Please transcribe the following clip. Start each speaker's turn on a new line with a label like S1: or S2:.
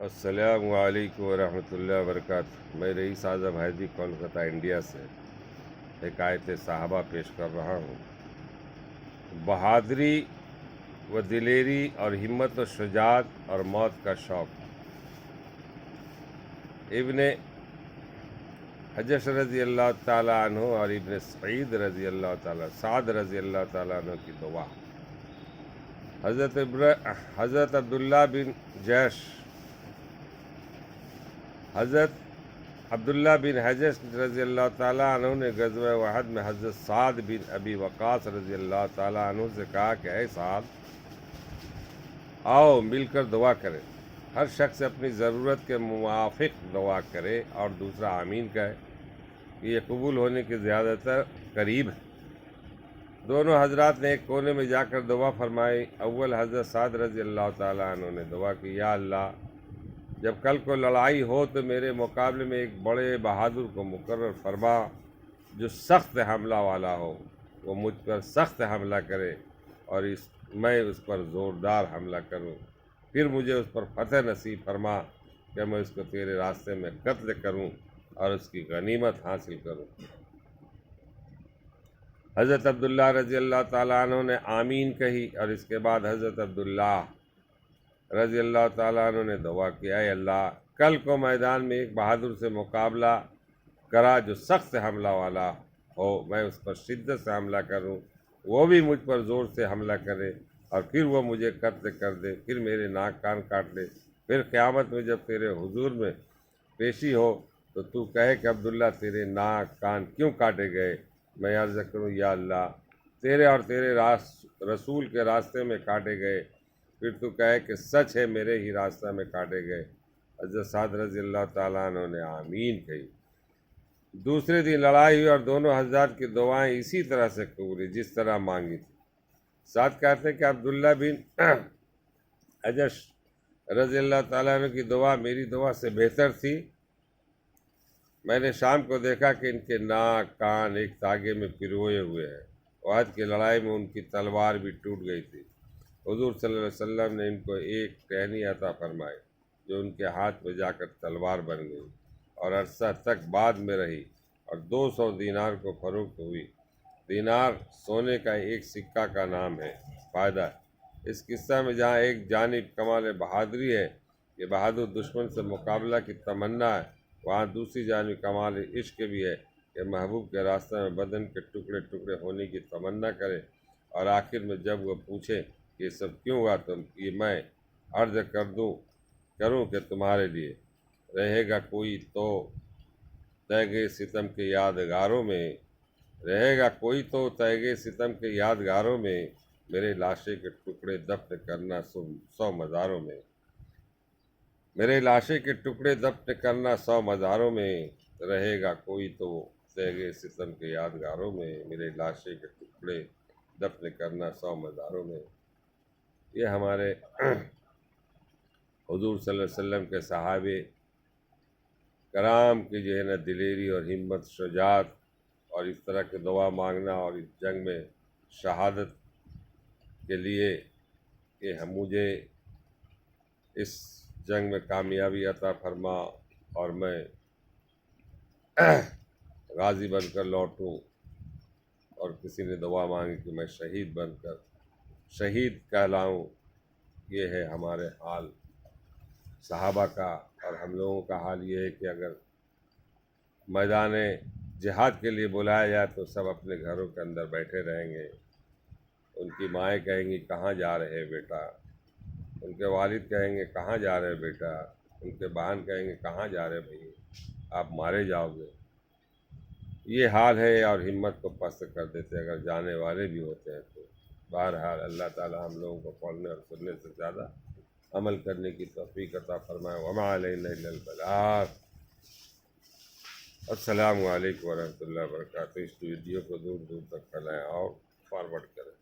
S1: السلام علیکم ورحمۃ اللہ وبرکاتہ۔ میں رئیس اعظم حیدری کولکتہ انڈیا سے حکایت صحابہ پیش کر رہا ہوں۔ بہادری و دلیری اور ہمت و شجاعت اور موت کا شوق۔ ابن حجش رضی اللہ تعالیٰ عنہ اور ابن سعید رضی اللہ تعالیٰ سعد رضی اللہ تعالیٰ عنہ کی دعا۔ حضرت عبداللہ بن جیش حضرت عبداللہ بن حجش رضی اللہ تعالیٰ عنہ نے غزوہ احد میں حضرت سعد بن ابی وقاص رضی اللہ تعالیٰ عنہ سے کہا کہ اے سعد، آؤ مل کر دعا کریں۔ ہر شخص اپنی ضرورت کے موافق دعا کرے اور دوسرا آمین کہے کہ یہ قبول ہونے کے زیادہ تر قریب ہے۔ دونوں حضرات نے ایک کونے میں جا کر دعا فرمائی۔ اول حضرت سعد رضی اللہ تعالیٰ عنہ نے دعا کی، یا اللہ، جب کل کو لڑائی ہو تو میرے مقابلے میں ایک بڑے بہادر کو مقرر فرما جو سخت حملہ والا ہو، وہ مجھ پر سخت حملہ کرے اور میں اس پر زوردار حملہ کروں، پھر مجھے اس پر فتح نصیب فرما کہ میں اس کو تیرے راستے میں قتل کروں اور اس کی غنیمت حاصل کروں۔ حضرت عبداللہ رضی اللہ تعالیٰ عنہ نے آمین کہی اور اس کے بعد حضرت عبداللہ رضی اللہ تعالیٰ عنہ نے دعا کی، اے اللہ، کل کو میدان میں ایک بہادر سے مقابلہ کرا جو سخت حملہ والا ہو، میں اس پر شدت سے حملہ کروں، وہ بھی مجھ پر زور سے حملہ کرے اور پھر وہ مجھے قتل کر دے، پھر میرے ناک کان کاٹ لے، پھر قیامت میں جب تیرے حضور میں پیشی ہو تو کہے کہ عبداللہ تیرے ناک کان کیوں کاٹے گئے؟ میں عرض کروں، یا اللہ، تیرے اور تیرے رسول کے راستے میں کاٹے گئے، پھر تو کہے کہ سچ ہے میرے ہی راستہ میں کاٹے گئے۔ حضرت سعد رضی اللہ تعالیٰ عنہ نے آمین کہی۔ دوسرے دن لڑائی ہوئی اور دونوں حضرات کی دعائیں اسی طرح سے قبولی جس طرح مانگی تھی۔ سعد کہتے ہیں کہ عبداللہ بن حجش رضی اللہ تعالیٰ عنہ کی دعا میری دعا سے بہتر تھی۔ میں نے شام کو دیکھا کہ ان کے ناک کان ایک تاگے میں پروئے ہوئے ہیں۔ احد کی لڑائی میں ان کی تلوار بھی ٹوٹ گئی تھی۔ حضور صلی اللہ علیہ وسلم نے ان کو ایک ٹہنی عطا فرمائی جو ان کے ہاتھ میں جا کر تلوار بن گئی اور عرصہ تک بعد میں رہی اور 200 دینار کو فروخت ہوئی۔ دینار سونے کا ایک سکہ کا نام ہے۔ فائدہ: اس قصہ میں جہاں ایک جانب کمال بہادری ہے کہ بہادر دشمن سے مقابلہ کی تمنا ہے، وہاں دوسری جانب کمال عشق بھی ہے کہ محبوب کے راستے میں بدن کے ٹکڑے ٹکڑے ہونے کی تمنا کرے اور آخر میں جب وہ پوچھے کہ یہ سب کیوں ہوا تو یہ میں عرض کروں کہ تمہارے لیے رہے گا کوئی تو تیغ ستم کے یادگاروں میں یادگاروں میں میرے لاشے کے ٹکڑے دفن کرنا 100 مزاروں میں رہے گا کوئی تو تیغ ستم کے یادگاروں میں میرے لاشے کے ٹکڑے دفن کرنا 100 مزاروں میں۔ یہ ہمارے حضور صلی اللہ علیہ وسلم کے صحابہ کرام کی جو ہے نا دلیری اور ہمت، شجاعت اور اس طرح کی دعا مانگنا اور اس جنگ میں شہادت کے لیے کہ مجھے اس جنگ میں کامیابی عطا فرما اور میں غازی بن کر لوٹوں، اور کسی نے دعا مانگی کہ میں شہید کہلاؤں۔ یہ ہے ہمارے حال صحابہ کا، اور ہم لوگوں کا حال یہ ہے کہ اگر میدان جہاد کے لیے بلایا جائے تو سب اپنے گھروں کے اندر بیٹھے رہیں گے۔ ان کی مائیں کہیں گی کہاں جا رہے بیٹا، ان کے والد کہیں گے کہاں جا رہے بیٹا، ان کے بہن کہیں گے کہاں جا رہے بھائی، آپ مارے جاؤ گے۔ یہ حال ہے، اور ہمت کو پست کر دیتے اگر جانے والے بھی ہوتے ہیں تو۔ بہرحال اللہ تعالی ہم لوگوں کو پڑھنے اور سننے سے زیادہ عمل کرنے کی توفیق عطا فرمائے۔ وما علینا الا البلاغ۔ السلام علیکم ورحمۃ اللہ وبرکاتہ۔ اس ویڈیو کو دور دور تک پھیلائیں اور فارورڈ کریں۔